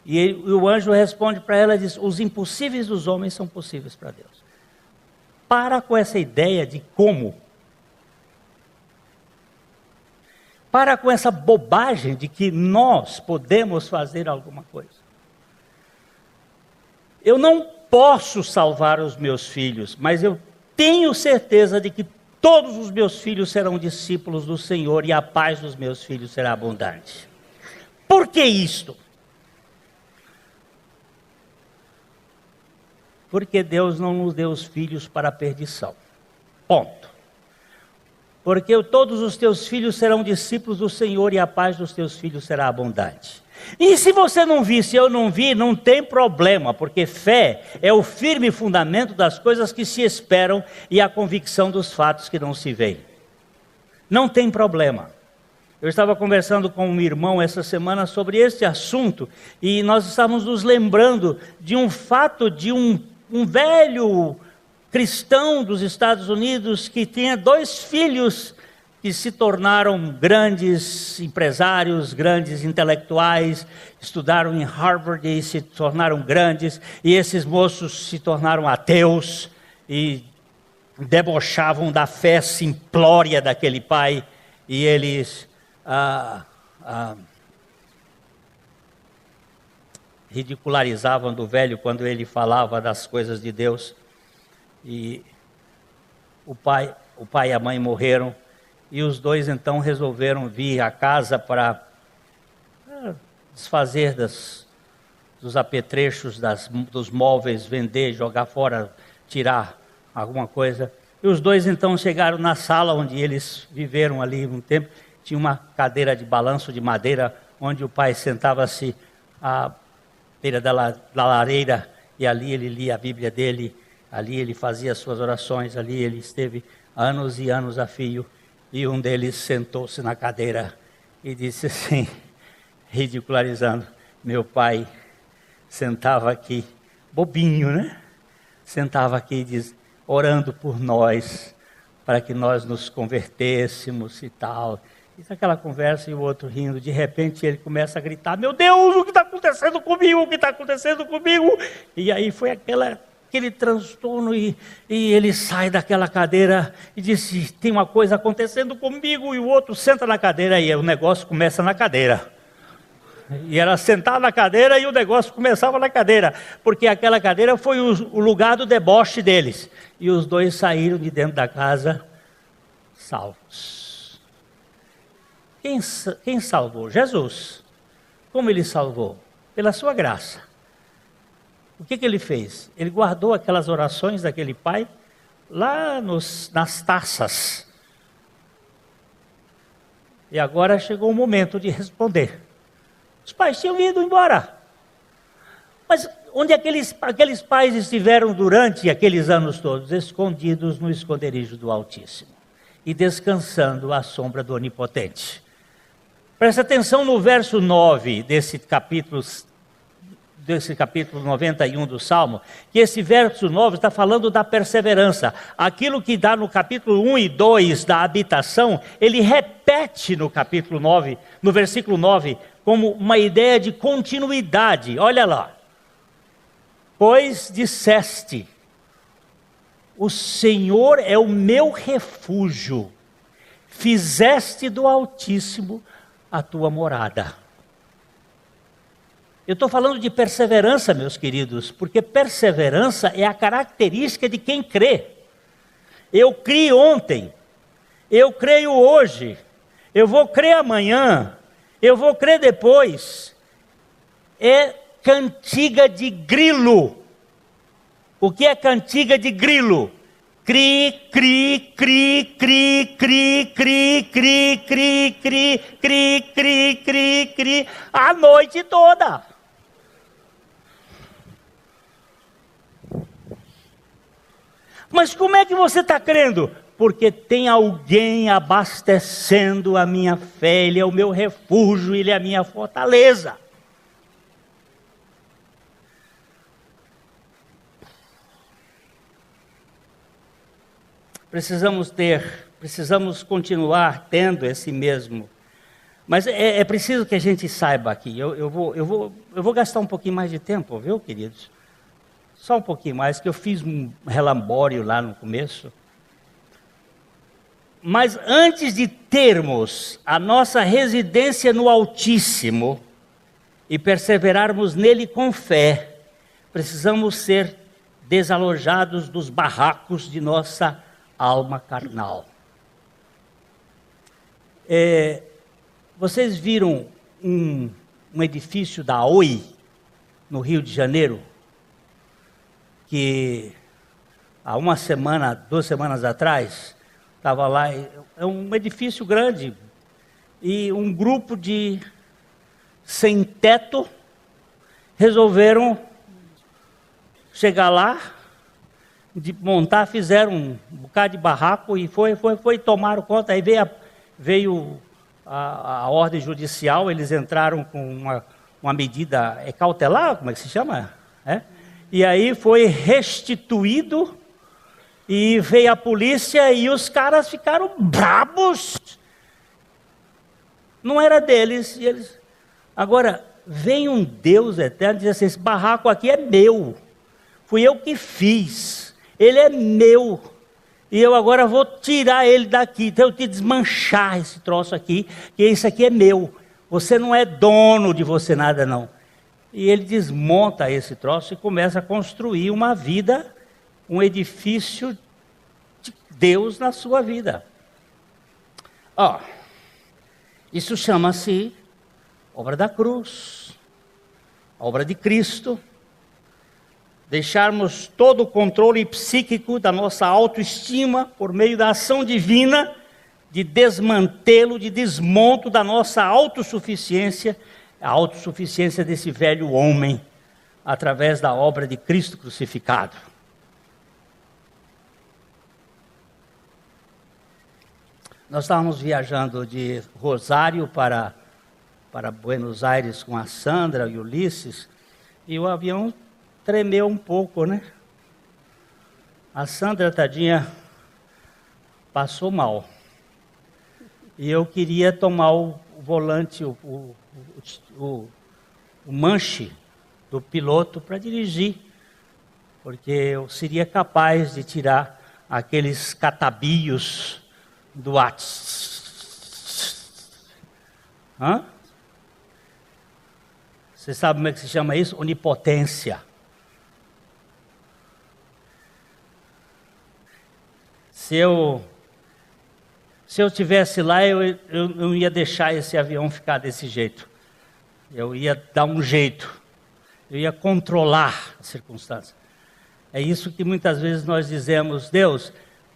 E o anjo responde para ela e diz, os impossíveis dos homens são possíveis para Deus. Para com essa ideia de como. Para com essa bobagem de que nós podemos fazer alguma coisa. Eu não posso salvar os meus filhos, mas eu tenho certeza de que todos os meus filhos serão discípulos do Senhor e a paz dos meus filhos será abundante. Por que isto? Porque Deus não nos deu os filhos para a perdição. Ponto. Porque todos os teus filhos serão discípulos do Senhor e a paz dos teus filhos será abundante. E se você não vir, se eu não vi, não tem problema, porque fé é o firme fundamento das coisas que se esperam e a convicção dos fatos que não se veem. Não tem problema. Eu estava conversando com um irmão essa semana sobre este assunto e nós estávamos nos lembrando de um fato de um velho cristão dos Estados Unidos que tinha 2 filhos que se tornaram grandes empresários, grandes intelectuais, estudaram em Harvard e se tornaram grandes, e esses moços se tornaram ateus e debochavam da fé simplória daquele pai, e eles ridicularizavam do velho quando ele falava das coisas de Deus. E o pai e a mãe morreram, e os 2 então resolveram vir à casa para desfazer dos apetrechos, dos móveis, vender, jogar fora, tirar alguma coisa. E os 2 então chegaram na sala onde eles viveram ali um tempo. Tinha uma cadeira de balanço de madeira, onde o pai sentava-se à beira da lareira, e ali ele lia a Bíblia dele. Ali ele fazia as suas orações, ali ele esteve anos e anos a fio, e um deles sentou-se na cadeira e disse assim, ridicularizando, meu pai sentava aqui bobinho, né? Sentava aqui orando por nós, para que nós nos convertêssemos e tal. Isso aquela conversa e o outro rindo. De repente ele começa a gritar: meu Deus, o que está acontecendo comigo? O que está acontecendo comigo? E aí foi aquele transtorno e ele sai daquela cadeira e diz: tem uma coisa acontecendo comigo. E o outro senta na cadeira e o negócio começa na cadeira. E era sentar na cadeira e o negócio começava na cadeira, porque aquela cadeira foi o lugar do deboche deles. E os dois saíram de dentro da casa salvos. Quem salvou? Jesus. Como ele salvou? Pela sua graça. O que ele fez? Ele guardou aquelas orações daquele pai lá nas taças. E agora chegou o momento de responder. Os pais tinham ido embora. Mas onde aqueles pais estiveram durante aqueles anos todos? Escondidos no esconderijo do Altíssimo e descansando à sombra do Onipotente. Presta atenção no verso 9 desse capítulo 91 do Salmo, que esse verso 9 está falando da perseverança. Aquilo que dá no capítulo 1 e 2 da habitação, ele repete no capítulo 9, no versículo 9, como uma ideia de continuidade. Olha lá. Pois disseste: o Senhor é o meu refúgio, fizeste do Altíssimo a tua morada. Eu estou falando de perseverança, meus queridos, porque perseverança é a característica de quem crê. Eu criei ontem, eu creio hoje, eu vou crer amanhã, eu vou crer depois. É cantiga de grilo. O que é cantiga de grilo? Cri, cri, cri, cri, cri, cri, cri, cri, cri, cri, cri, cri, cri, a noite toda. Mas como é que você está crendo? Porque tem alguém abastecendo a minha fé, Ele é o meu refúgio, Ele é a minha fortaleza. Precisamos continuar tendo esse mesmo. Mas é preciso que a gente saiba aqui, eu vou gastar um pouquinho mais de tempo, viu, queridos? Só um pouquinho mais, que eu fiz um relambório lá no começo. Mas antes de termos a nossa residência no Altíssimo e perseverarmos nele com fé, precisamos ser desalojados dos barracos de nossa alma carnal. Vocês viram um edifício da Oi, no Rio de Janeiro, que há 2 semanas atrás, estava lá, é um edifício grande, e um grupo de sem teto resolveram chegar lá, de montar, fizeram um bocado de barraco e tomaram conta. Aí veio a ordem judicial, eles entraram com uma medida cautelar, como é que se chama? E aí foi restituído, e veio a polícia e os caras ficaram brabos. Não era deles. E eles... Agora, vem um Deus eterno e diz assim: esse barraco aqui é meu, fui eu que fiz, ele é meu, e eu agora vou tirar ele daqui, então eu te desmanchar esse troço aqui, que isso aqui é meu, você não é dono de você nada não. E ele desmonta esse troço e começa a construir uma vida, um edifício de Deus na sua vida. Isso chama-se obra da cruz, obra de Cristo. Deixarmos todo o controle psíquico da nossa autoestima por meio da ação divina, de desmantelo, de desmonto da nossa autossuficiência, a autossuficiência desse velho homem, através da obra de Cristo crucificado. Nós estávamos viajando de Rosário para Buenos Aires com a Sandra e o Ulisses, e o avião tremeu um pouco, né? A Sandra, tadinha, passou mal. E eu queria tomar o volante, o manche do piloto para dirigir, porque eu seria capaz de tirar aqueles catabios do Hã? Você sabe como é que se chama isso? Onipotência. Se eu estivesse lá, eu não ia deixar esse avião ficar desse jeito. Eu ia dar um jeito. Eu ia controlar as circunstâncias. É isso que muitas vezes nós dizemos: Deus,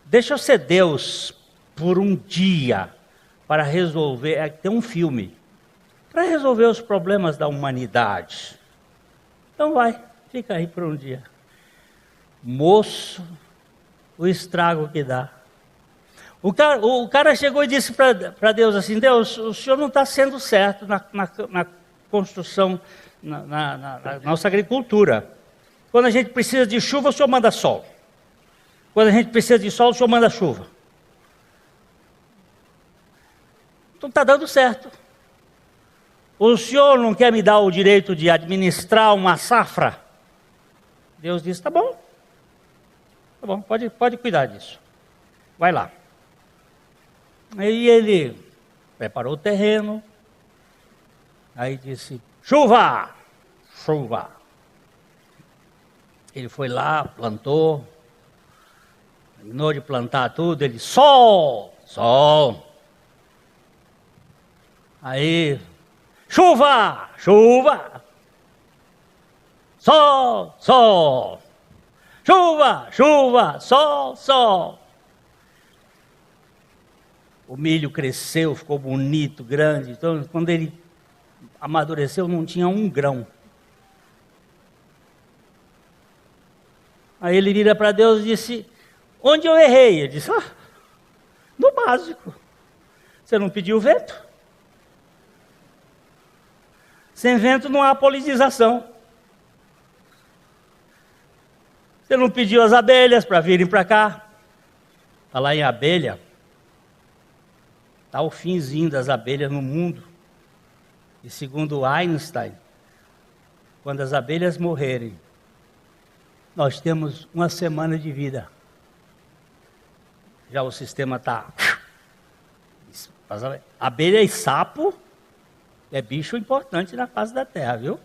deixa eu ser Deus por um dia para resolver. Tem um filme para resolver os problemas da humanidade. Então vai, fica aí por um dia. Moço, o estrago que dá. O cara chegou e disse para Deus assim: Deus, o senhor não está sendo certo na construção, na nossa agricultura. Quando a gente precisa de chuva, o senhor manda sol. Quando a gente precisa de sol, o senhor manda chuva. Então está dando certo. O senhor não quer me dar o direito de administrar uma safra? Deus disse: tá bom, pode cuidar disso. Vai lá. Aí ele preparou o terreno, aí disse: chuva, chuva. Ele foi lá, plantou, terminou de plantar tudo, ele: sol, sol. Aí, chuva, chuva. Sol, sol. Chuva, chuva, sol, sol. O milho cresceu, ficou bonito, grande. Então, quando ele amadureceu, não tinha um grão. Aí ele vira para Deus e disse: onde eu errei? Ele disse: no básico. Você não pediu vento? Sem vento não há polinização. Você não pediu as abelhas para virem para cá? Falar em abelha, está o finzinho das abelhas no mundo. E segundo Einstein, quando as abelhas morrerem, nós temos uma semana de vida. Já o sistema está... Abelha e sapo é bicho importante na face da terra, viu?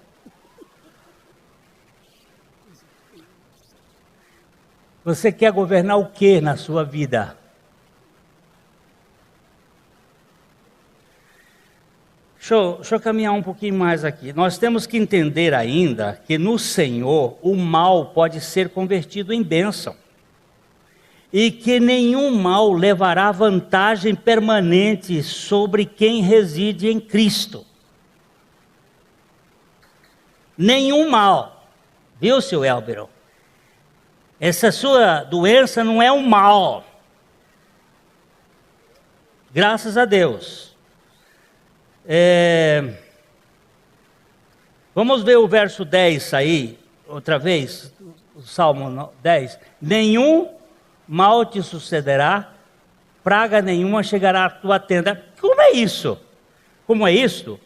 Você quer governar o que na sua vida? Deixa eu caminhar um pouquinho mais aqui. Nós temos que entender ainda que no Senhor o mal pode ser convertido em bênção. E que nenhum mal levará vantagem permanente sobre quem reside em Cristo. Nenhum mal. Viu, seu Elbero? Essa sua doença não é um mal. Graças a Deus. Vamos ver o verso 10 aí, outra vez, o Salmo 10. Nenhum mal te sucederá, praga nenhuma chegará à tua tenda. Como é isso? Como é isto?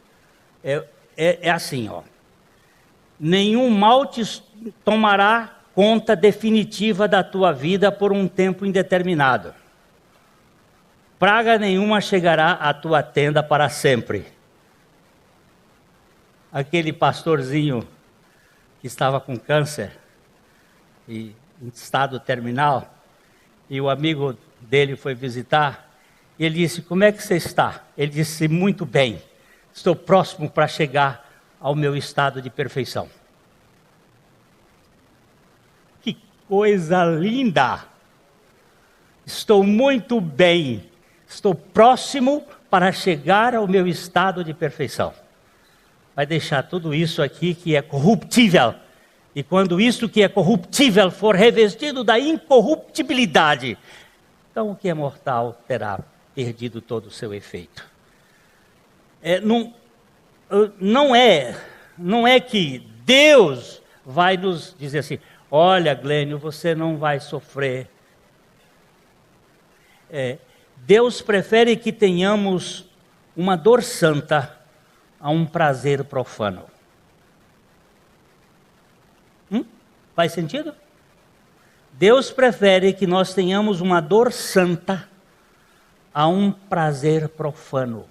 É assim, ó. Nenhum mal te tomará conta definitiva da tua vida por um tempo indeterminado. Praga nenhuma chegará à tua tenda para sempre. Aquele pastorzinho que estava com câncer e em estado terminal, e o amigo dele foi visitar, e ele disse: como é que você está? Ele disse: muito bem, estou próximo para chegar ao meu estado de perfeição. Que coisa linda! Estou muito bem, estou próximo para chegar ao meu estado de perfeição. Vai deixar tudo isso aqui que é corruptível. E quando isso que é corruptível for revestido da incorruptibilidade, então o que é mortal terá perdido todo o seu efeito. Não é que Deus vai nos dizer assim: olha, Glênio, você não vai sofrer. Deus prefere que tenhamos uma dor santa a um prazer profano. Faz sentido? Deus prefere que nós tenhamos uma dor santa a um prazer profano.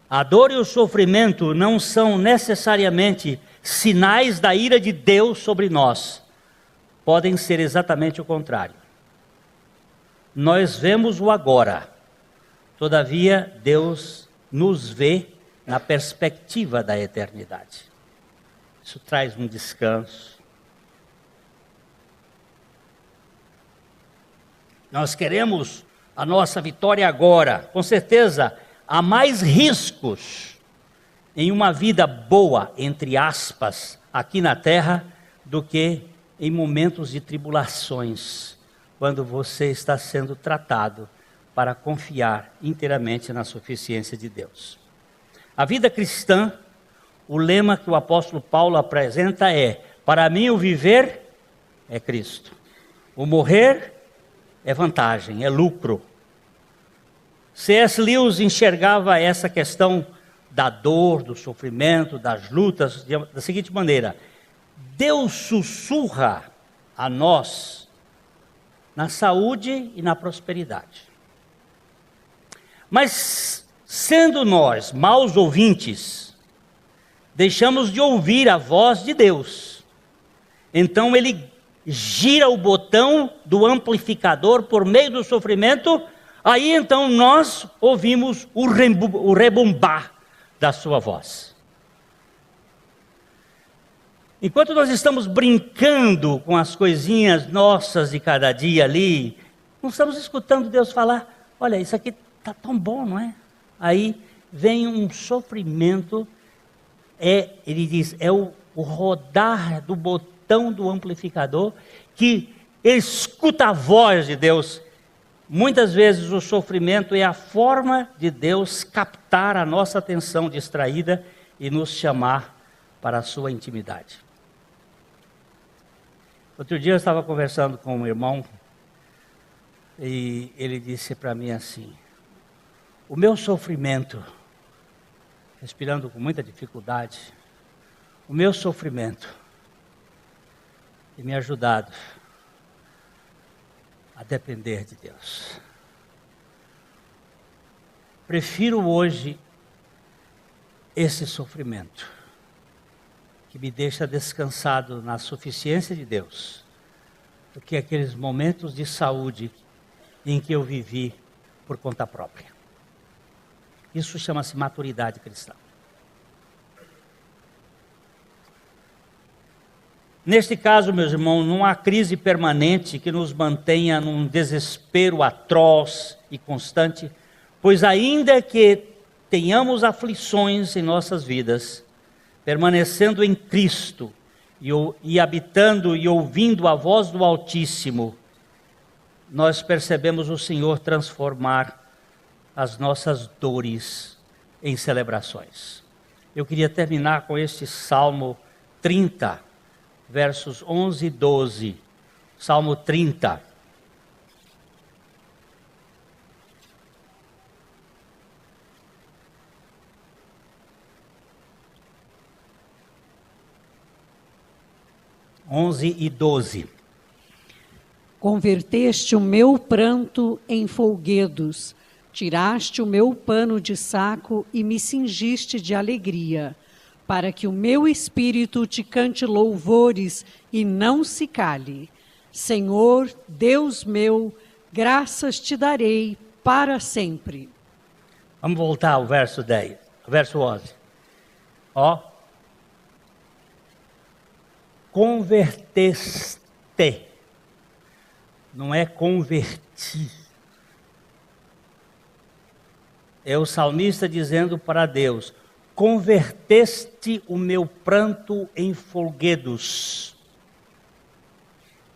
A dor e o sofrimento não são necessariamente sinais da ira de Deus sobre nós. Podem ser exatamente o contrário. Nós vemos o agora. Todavia, Deus nos vê na perspectiva da eternidade. Isso traz um descanso. Nós queremos a nossa vitória agora. Com certeza, há mais riscos em uma vida boa, entre aspas, aqui na terra, do que em momentos de tribulações, quando você está sendo tratado para confiar inteiramente na suficiência de Deus. A vida cristã, o lema que o apóstolo Paulo apresenta é: para mim o viver é Cristo, o morrer é vantagem, é lucro. C.S. Lewis enxergava essa questão da dor, do sofrimento, das lutas da seguinte maneira: Deus sussurra a nós na saúde e na prosperidade. Mas, sendo nós maus ouvintes, deixamos de ouvir a voz de Deus. Então ele gira o botão do amplificador por meio do sofrimento, aí então nós ouvimos o rebumbar da sua voz. Enquanto nós estamos brincando com as coisinhas nossas de cada dia ali, não estamos escutando Deus falar: olha, isso aqui está tão bom, não é? Aí vem um sofrimento, ele diz, é o rodar do botão do amplificador que escuta a voz de Deus. Muitas vezes o sofrimento é a forma de Deus captar a nossa atenção distraída e nos chamar para a sua intimidade. Outro dia eu estava conversando com um irmão e ele disse para mim assim: o meu sofrimento, respirando com muita dificuldade, o meu sofrimento tem me ajudado a depender de Deus. Prefiro hoje esse sofrimento, que me deixa descansado na suficiência de Deus, do que aqueles momentos de saúde em que eu vivi por conta própria. Isso chama-se maturidade cristã. Neste caso, meus irmãos, não há crise permanente que nos mantenha num desespero atroz e constante, pois ainda que tenhamos aflições em nossas vidas, permanecendo em Cristo e habitando e ouvindo a voz do Altíssimo, nós percebemos o Senhor transformar as nossas dores em celebrações. Eu queria terminar com este Salmo 30, versos 11 e 12. Salmo 30. e 12. Converteste o meu pranto em folguedos, tiraste o meu pano de saco e me cingiste de alegria, para que o meu espírito te cante louvores e não se cale. Senhor, Deus meu, graças te darei para sempre. Vamos voltar ao verso 10, verso 11. Converteste, não é converti. É o salmista dizendo para Deus: converteste o meu pranto em folguedos,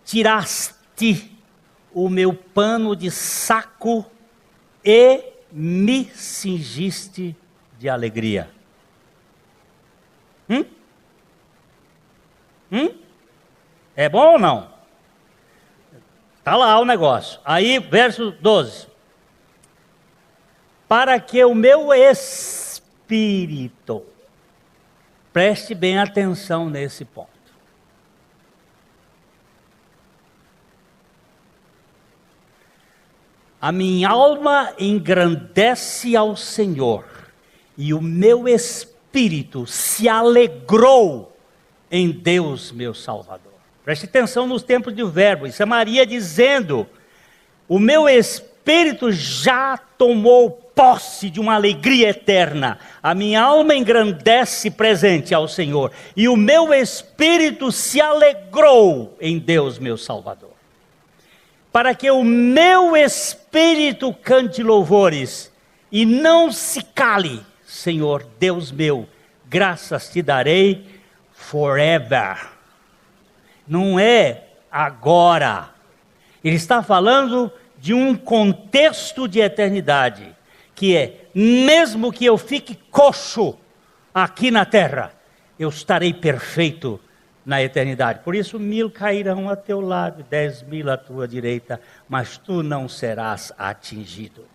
tiraste o meu pano de saco e me cingiste de alegria. É bom ou não? Está lá o negócio. Aí, verso 12. Para que o meu espírito, preste bem atenção nesse ponto. A minha alma engrandece ao Senhor, e o meu espírito se alegrou em Deus, meu Salvador. Preste atenção nos tempos de verbo. Isso é Maria dizendo: o meu espírito já tomou posse de uma alegria eterna. A minha alma engrandece presente ao Senhor, e o meu espírito se alegrou em Deus, meu Salvador. Para que o meu espírito cante louvores e não se cale, Senhor Deus meu, graças te darei forever. Não é agora. Ele está falando de um contexto de eternidade, que é, mesmo que eu fique coxo aqui na terra, eu estarei perfeito na eternidade. Por isso 1000 cairão a teu lado, 10.000 à tua direita, mas tu não serás atingido.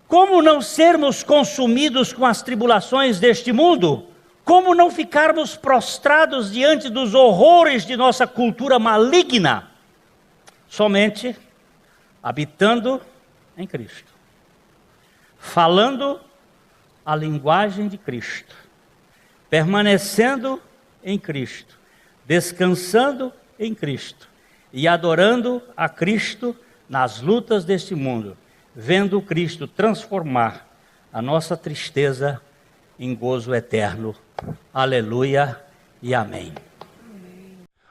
Como não sermos consumidos com as tribulações deste mundo? Como não ficarmos prostrados diante dos horrores de nossa cultura maligna? Somente habitando em Cristo, falando a linguagem de Cristo, permanecendo em Cristo, descansando em Cristo e adorando a Cristo nas lutas deste mundo, vendo Cristo transformar a nossa tristeza em gozo eterno. Aleluia e amém.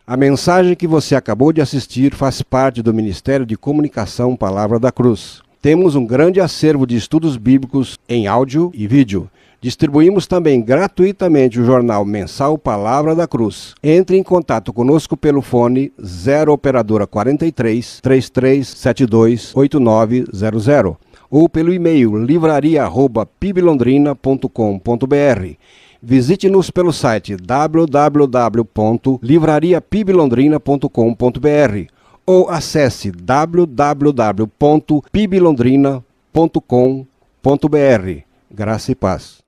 A mensagem que você acabou de assistir faz parte do Ministério de Comunicação Palavra da Cruz. Temos um grande acervo de estudos bíblicos em áudio e vídeo. Distribuímos também gratuitamente o jornal mensal Palavra da Cruz. Entre em contato conosco pelo fone 0 operadora 43 3372 8900 ou pelo e-mail livraria@piblondrina.com.br. Visite-nos pelo site www.livrariapiblondrina.com.br ou acesse www.piblondrina.com.br. Graça e paz.